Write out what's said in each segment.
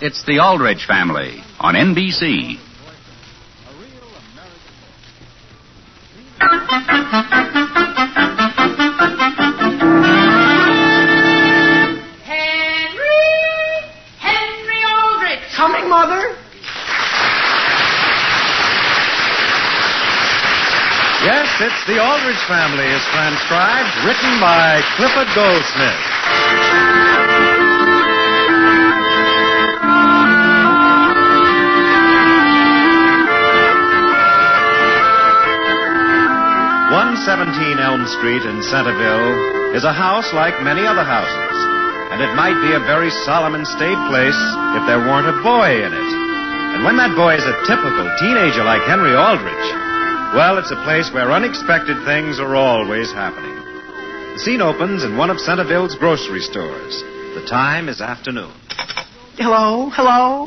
It's the Aldrich family on NBC. Henry Aldrich! Coming, Mother? Yes, it's The Aldrich Family is transcribed, written by Clifford Goldsmith. 117 Elm Street in Centerville is a house like many other houses, and it might be a very solemn and staid place if there weren't a boy in it. And when that boy is a typical teenager like Henry Aldrich, well, it's a place where unexpected things are always happening. The scene opens in one of Centerville's grocery stores. The time is afternoon. Hello? Hello?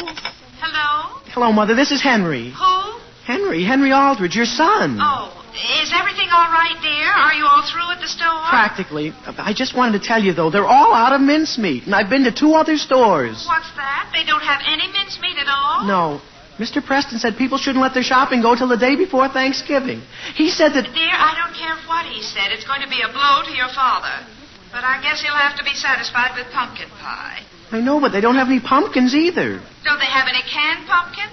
Hello, Mother. This is Henry. Who? Henry Aldrich, your son. Oh, is everything all right, dear? Are you all through at the store? Practically. I just wanted to tell you, though, they're all out of mincemeat, and I've been to 2 other stores. What's that? They don't have any mincemeat at all? No. Mr. Preston said people shouldn't let their shopping go till the day before Thanksgiving. He said that... Dear, I don't care what he said. It's going to be a blow to your father. But I guess he'll have to be satisfied with pumpkin pie. I know, but they don't have any pumpkins either. Don't they have any canned pumpkin?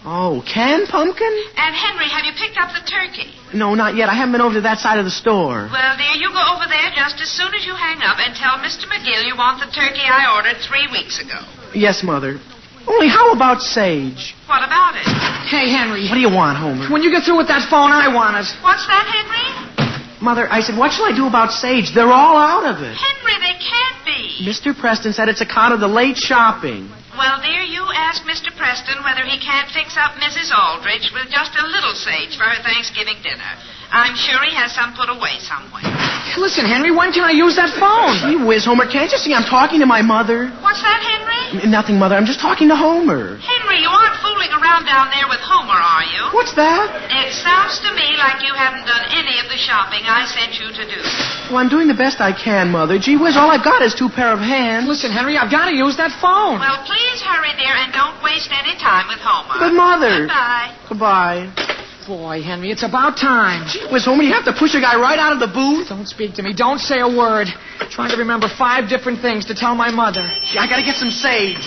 Oh, canned pumpkin? And, Henry, have you picked up the turkey? No, not yet. I haven't been over to that side of the store. Well, dear, you go over there just as soon as you hang up and tell Mr. McGill you want the turkey I ordered 3 weeks ago. Yes, Mother. Only how about sage? What about it? Hey, Henry. What do you want, Homer? When you get through with that phone, I want it. What's that, Henry? Mother, I said, what shall I do about sage? They're all out of it. Henry, they can't be. Mr. Preston said it's account of the late shopping. Well, dear, you ask Mr. Preston whether he can't fix up Mrs. Aldrich with just a little sage for her Thanksgiving dinner. I'm sure he has some put away somewhere. Listen, Henry, when can I use that phone? Gee whiz, Homer, can't you see I'm talking to my mother? What's that, Henry? Nothing, Mother. I'm just talking to Homer. Henry, you aren't fooling around down there with Homer, are you? What's that? It sounds to me like you haven't done any of the shopping I sent you to do. Well, I'm doing the best I can, Mother. Gee whiz, all I've got is 2 pair of hands. Listen, Henry, I've got to use that phone. Well, please hurry, dear, and don't waste any time with Homer. But, Mother. Goodbye. Goodbye. Boy, Henry, it's about time. Gee whiz, Homer, you have to push a guy right out of the booth? Don't speak to me. Don't say a word. Trying to remember 5 different things to tell my mother. Gee, I gotta get some sage.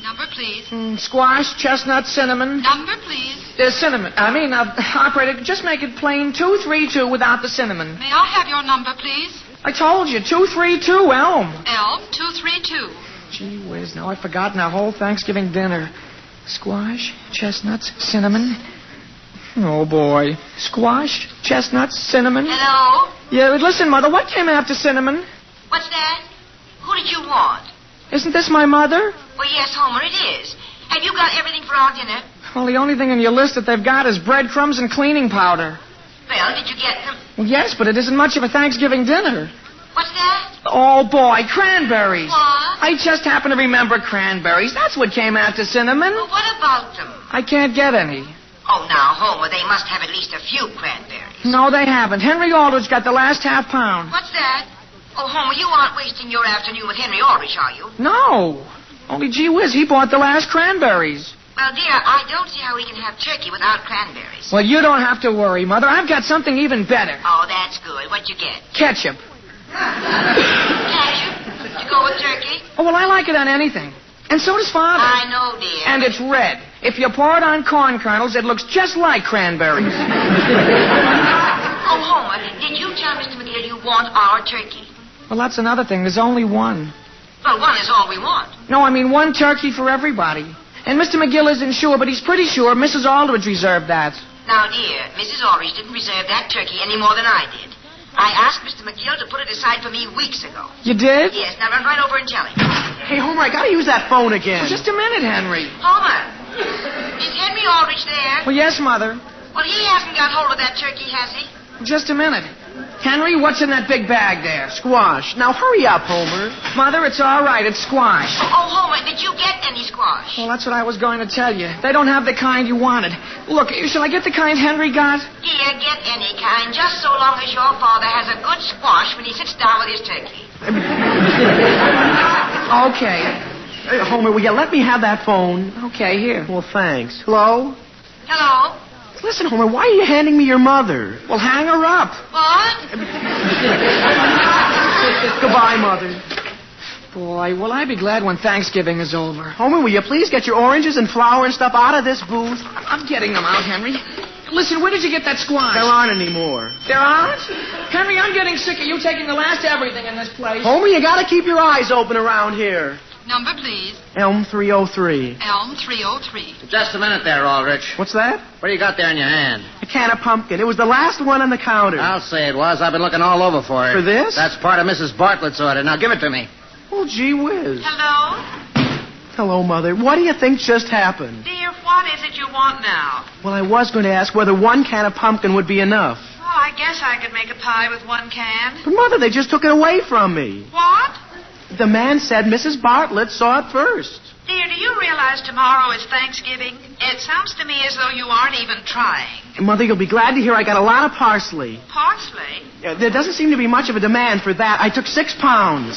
Number, please. Squash, chestnut, cinnamon. Number, please. Cinnamon. Operator, just make it plain 232 without the cinnamon. May I have your number, please? I told you, 232, Elm. Elm 232. Gee whiz, now I've forgotten our whole Thanksgiving dinner. Squash, chestnuts, cinnamon. Oh, boy. Squash, chestnuts, cinnamon. Hello? Yeah, but listen, Mother, what came after cinnamon? What's that? Who did you want? Isn't this my mother? Well, yes, Homer, it is. Have you got everything for our dinner? Well, the only thing on your list that they've got is breadcrumbs and cleaning powder. Well, did you get them? Well, yes, but it isn't much of a Thanksgiving dinner. What's that? Oh, boy, cranberries. What? I just happen to remember cranberries. That's what came after cinnamon. Well, what about them? I can't get any. Oh, now, Homer, they must have at least a few cranberries. No, they haven't. Henry Aldrich got the last half pound. What's that? Oh, Homer, you aren't wasting your afternoon with Henry Aldrich, are you? No. Only gee whiz, he bought the last cranberries. Well, dear, I don't see how we can have turkey without cranberries. Well, you don't have to worry, Mother. I've got something even better. Oh, that's good. What'd you get? Ketchup. Ketchup? To go with turkey? Oh, well, I like it on anything. And so does Father. I know, dear. And it's red. If you pour it on corn kernels, it looks just like cranberries. Oh, Homer, did you tell Mr. McGill you want our turkey? Well, that's another thing. There's only one. Well, one is all we want. No, I mean one turkey for everybody. And Mr. McGill isn't sure, but he's pretty sure Mrs. Aldrich reserved that. Now, dear, Mrs. Aldrich didn't reserve that turkey any more than I did. I asked Mr. McGill to put it aside for me weeks ago. You did? Yes, now run right over and tell him. Hey, Homer, I gotta use that phone again. Well, just a minute, Henry. Homer, is Henry Aldrich there? Well, yes, Mother. Well, he hasn't got hold of that turkey, has he? Just a minute. Henry, what's in that big bag there? Squash. Now, hurry up, Homer. Mother, it's all right. It's squash. Oh, Homer, did you get any squash? Well, that's what I was going to tell you. They don't have the kind you wanted. Look, shall I get the kind Henry got? Dear, get any kind, just so long as your father has a good squash when he sits down with his turkey. Okay. Hey, Homer, will you let me have that phone? Okay, here. Well, thanks. Hello? Hello? Listen, Homer, why are you handing me your mother? Well, hang her up. What? Goodbye, Mother. Boy, will I be glad when Thanksgiving is over. Homer, will you please get your oranges and flour and stuff out of this booth? I'm getting them out, Henry. Listen, where did you get that squash? There aren't any more. There aren't? Henry, I'm getting sick of you taking the last everything in this place. Homer, you gotta keep your eyes open around here. Number, please. Elm 303. Elm 303. Just a minute there, Aldrich. What's that? What do you got there in your hand? A can of pumpkin. It was the last one on the counter. I'll say it was. I've been looking all over for it. For this? That's part of Mrs. Bartlett's order. Now give it to me. Oh, gee whiz. Hello? Hello, Mother. What do you think just happened? Dear, what is it you want now? Well, I was going to ask whether one can of pumpkin would be enough. Oh, I guess I could make a pie with one can. But, Mother, they just took it away from me. What? The man said Mrs. Bartlett saw it first. Dear, do you realize tomorrow is Thanksgiving? It sounds to me as though you aren't even trying. Mother, you'll be glad to hear I got a lot of parsley. Parsley? There doesn't seem to be much of a demand for that. I took 6 pounds.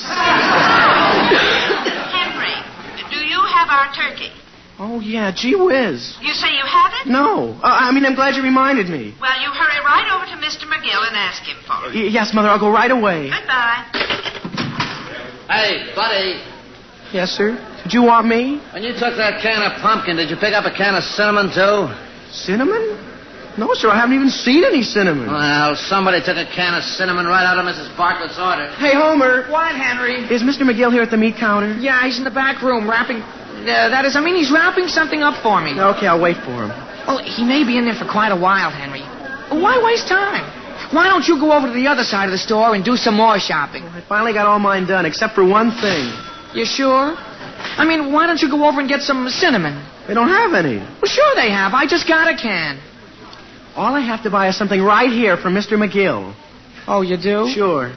Henry, do you have our turkey? Oh, yeah, gee whiz. You say you have it? No. I'm glad you reminded me. Well, you hurry right over to Mr. McGill and ask him for it. Yes, Mother, I'll go right away. Goodbye. Hey, buddy. Yes, sir? Did you want me? When you took that can of pumpkin, did you pick up a can of cinnamon, too? Cinnamon? No, sir, I haven't even seen any cinnamon. Well, somebody took a can of cinnamon right out of Mrs. Bartlett's order. Hey, Homer. What, Henry? Is Mr. McGill here at the meat counter? Yeah, he's in the back room wrapping... he's wrapping something up for me. Okay, I'll wait for him. Well, he may be in there for quite a while, Henry. Why waste time? Why don't you go over to the other side of the store and do some more shopping? I finally got all mine done, except for one thing. You sure? Why don't you go over and get some cinnamon? They don't have any. Well, sure they have. I just got a can. All I have to buy is something right here from Mr. McGill. Oh, you do? Sure.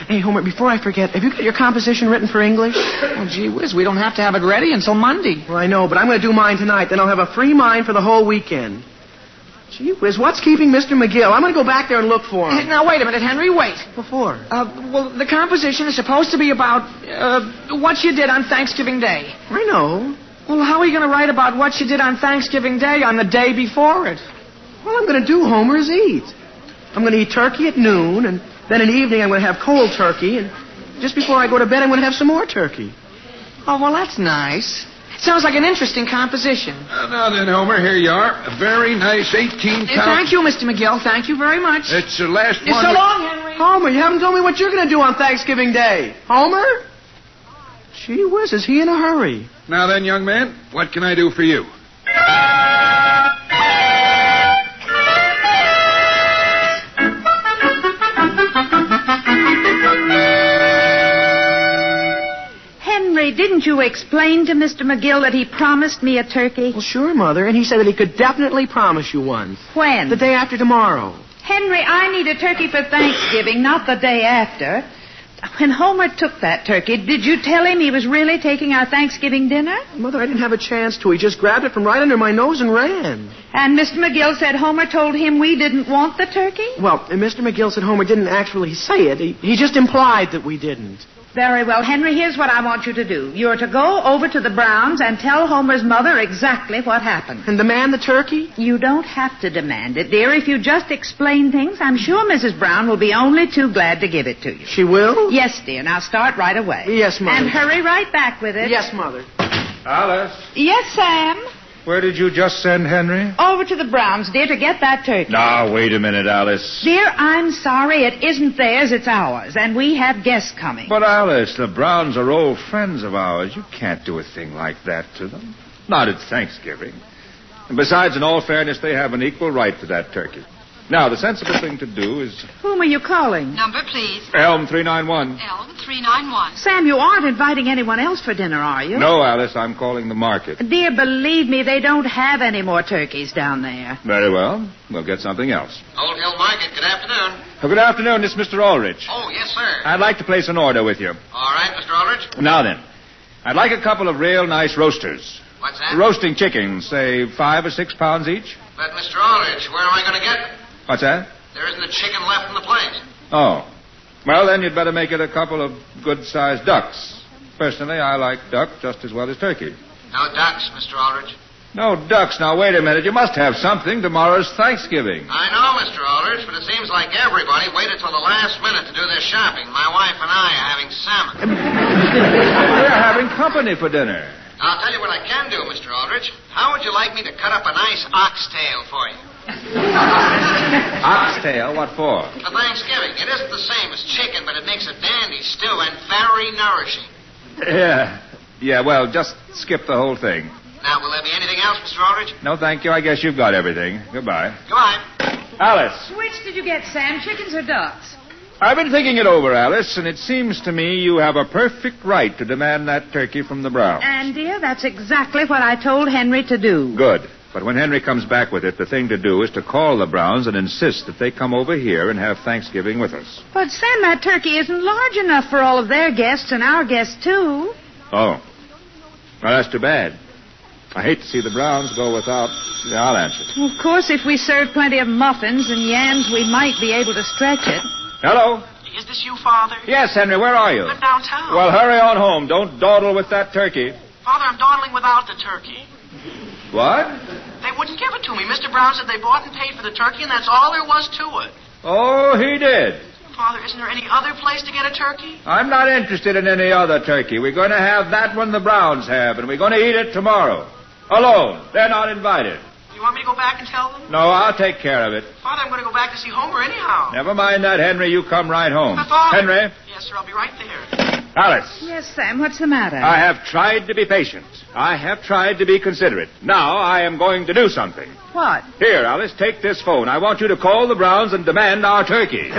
Hey, Homer, before I forget, have you got your composition written for English? Oh, gee whiz, we don't have to have it ready until Monday. Well, I know, but I'm going to do mine tonight. Then I'll have a free mind for the whole weekend. Gee whiz, what's keeping Mr. McGill? I'm going to go back there and look for him. Now, wait a minute, Henry, wait. What for? Well, the composition is supposed to be about what you did on Thanksgiving Day. I know. Well, how are you going to write about what you did on Thanksgiving Day on the day before it? All I'm going to do, Homer, is eat. I'm going to eat turkey at noon, and then in the evening I'm going to have cold turkey, and just before I go to bed I'm going to have some more turkey. Oh, well, that's nice. Sounds like an interesting composition. Now then, Homer, here you are. A very nice 18-count... Thank you, Mr. McGill. Thank you very much. It's the last one... So long, Henry. Homer, you haven't told me what you're going to do on Thanksgiving Day. Homer? Gee whiz, is he in a hurry? Now then, young man, what can I do for you? Henry, didn't you explain to Mr. McGill that he promised me a turkey? Well, sure, Mother, and he said that he could definitely promise you one. When? The day after tomorrow. Henry, I need a turkey for Thanksgiving, not the day after. When Homer took that turkey, did you tell him he was really taking our Thanksgiving dinner? Mother, I didn't have a chance to. He just grabbed it from right under my nose and ran. And Mr. McGill said Homer told him we didn't want the turkey? Well, and Mr. McGill said Homer didn't actually say it. He just implied that we didn't. Very well, Henry, here's what I want you to do. You're to go over to the Browns and tell Homer's mother exactly what happened. And demand the turkey? You don't have to demand it, dear. If you just explain things, I'm sure Mrs. Brown will be only too glad to give it to you. She will? Yes, dear. Now start right away. Yes, Mother. And hurry right back with it. Yes, Mother. Alice, Yes, Sam. where did you just send Henry? Over to the Browns, dear, to get that turkey. Now, wait a minute, Alice. Dear, I'm sorry. It isn't theirs, it's ours. And we have guests coming. But, Alice, the Browns are old friends of ours. You can't do a thing like that to them. Not at Thanksgiving. And besides, in all fairness, they have an equal right to that turkey. Now, the sensible thing to do is... Whom are you calling? Number, please. Elm 391. Elm 391. Sam, you aren't inviting anyone else for dinner, are you? No, Alice, I'm calling the market. Dear, believe me, they don't have any more turkeys down there. Very well. We'll get something else. Old Hill Market, good afternoon. Good afternoon. This is Mr. Aldrich. Oh, yes, sir. I'd like to place an order with you. All right, Mr. Aldrich. Now then, I'd like a couple of real nice roasters. What's that? Roasting chickens, say 5 or 6 pounds each. But, Mr. Aldrich, where am I going to get them? What's that? There isn't a chicken left in the place. Oh. Well, then you'd better make it a couple of good-sized ducks. Personally, I like duck just as well as turkey. No ducks, Mr. Aldrich. No ducks. Now, wait a minute. You must have something. Tomorrow's Thanksgiving. I know, Mr. Aldrich, but it seems like everybody waited till the last minute to do their shopping. My wife and I are having salmon. We're having company for dinner. I'll tell you what I can do, Mr. Aldrich. How would you like me to cut up a nice oxtail for you? Oxtail? What for? For Thanksgiving. It isn't the same as chicken, but it makes a dandy stew and very nourishing. Yeah, well, just skip the whole thing. Now, will there be anything else, Mr. Aldrich? No, thank you. I guess you've got everything. Goodbye. Goodbye. Alice. Which did you get, Sam? Chickens or ducks? I've been thinking it over, Alice, and it seems to me you have a perfect right to demand that turkey from the Browns. And, dear, that's exactly what I told Henry to do. Good. But when Henry comes back with it, the thing to do is to call the Browns and insist that they come over here and have Thanksgiving with us. But, Sam, that turkey isn't large enough for all of their guests and our guests, too. Oh. Well, that's too bad. I hate to see the Browns go without... Yeah, I'll answer. Of course, if we serve plenty of muffins and yams, we might be able to stretch it. Hello? Is this you, Father? Yes, Henry, where are you? I'm downtown. Well, hurry on home. Don't dawdle with that turkey. Father, I'm dawdling without the turkey. What? They wouldn't give it to me. Mr. Brown said they bought and paid for the turkey, and that's all there was to it. Oh, he did. Father, isn't there any other place to get a turkey? I'm not interested in any other turkey. We're going to have that one the Browns have, and we're going to eat it tomorrow. Alone. They're not invited. You want me to go back and tell them? No, I'll take care of it. Father, I'm going to go back to see Homer anyhow. Never mind that, Henry. You come right home. But, Father... Henry? Yes, sir, I'll be right there. Alice. Yes, Sam, what's the matter? I have tried to be patient. I have tried to be considerate. Now I am going to do something. What? Here, Alice, take this phone. I want you to call the Browns and demand our turkey.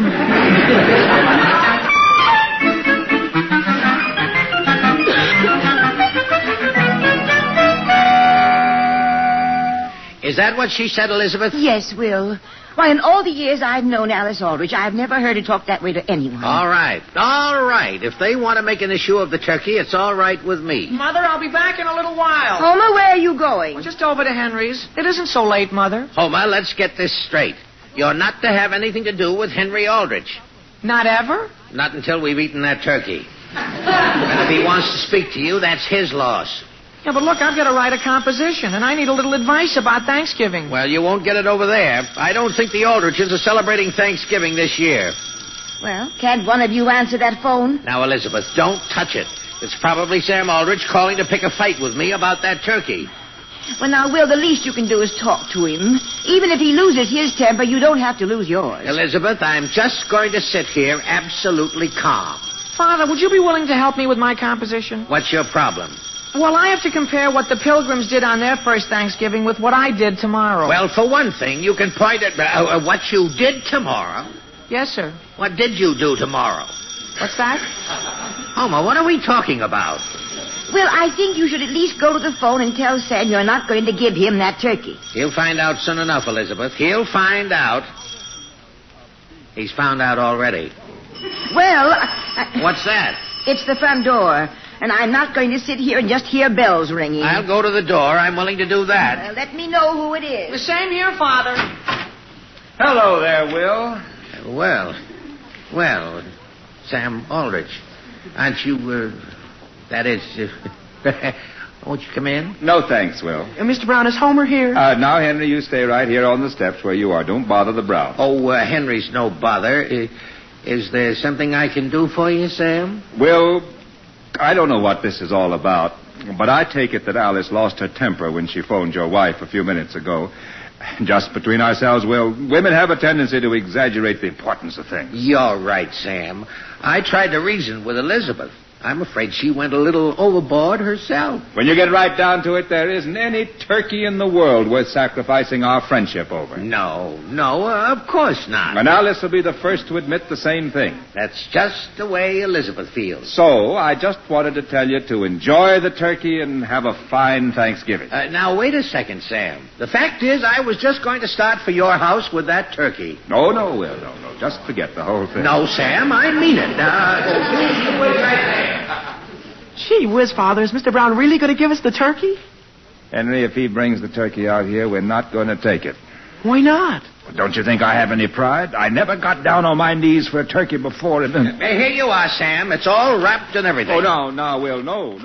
Is that what she said, Elizabeth? Yes, Will. Why, in all the years I've known Alice Aldrich, I've never heard her talk that way to anyone. All right. All right. If they want to make an issue of the turkey, it's all right with me. Mother, I'll be back in a little while. Homer, where are you going? Well, just over to Henry's. It isn't so late, Mother. Homer, let's get this straight. You're not to have anything to do with Henry Aldrich. Not ever? Not until we've eaten that turkey. And if he wants to speak to you, that's his loss. Yeah, but look, I've got to write a composition, and I need a little advice about Thanksgiving. Well, you won't get it over there. I don't think the Aldriches are celebrating Thanksgiving this year. Well, can't one of you answer that phone? Now, Elizabeth, don't touch it. It's probably Sam Aldrich calling to pick a fight with me about that turkey. Well, now, Will, the least you can do is talk to him. Even if he loses his temper, you don't have to lose yours. Elizabeth, I'm just going to sit here absolutely calm. Father, would you be willing to help me with my composition? What's your problem? Well, I have to compare what the Pilgrims did on their first Thanksgiving with what I did tomorrow. Well, for one thing, you can point at what you did tomorrow. Yes, sir. What did you do tomorrow? What's that? Homer, what are we talking about? Well, I think you should at least go to the phone and tell Sam you're not going to give him that turkey. He'll find out soon enough, Elizabeth. He'll find out. He's found out already. Well... What's that? It's the front door. And I'm not going to sit here and just hear bells ringing. I'll go to the door. I'm willing to do that. Let me know who it is. The same here, Father. Hello there, Will. Well, Sam Aldrich. Aren't you, that is, won't you come in? No, thanks, Will. Mr. Brown, is Homer here? Now, Henry, you stay right here on the steps where you are. Don't bother the Browns. Oh, Henry's no bother. Is there something I can do for you, Sam? Will, I don't know what this is all about, but I take it that Alice lost her temper when she phoned your wife a few minutes ago. Just between ourselves, Will, women have a tendency to exaggerate the importance of things. You're right, Sam. I tried to reason with Elizabeth. I'm afraid she went a little overboard herself. When you get right down to it, there isn't any turkey in the world worth sacrificing our friendship over. No, of course not. And Alice will be the first to admit the same thing. That's just the way Elizabeth feels. So, I just wanted to tell you to enjoy the turkey and have a fine Thanksgiving. Now, wait a second, Sam. The fact is, I was just going to start for your house with that turkey. No, Will, no. Just forget the whole thing. No, Sam, I mean it. You wait right there. Gee whiz, Father, is Mr. Brown really going to give us the turkey? Henry, if he brings the turkey out here, we're not going to take it. Why not? Don't you think I have any pride? I never got down on my knees for a turkey before. And then... Here you are, Sam. It's all wrapped and everything. Oh, no, Will. No.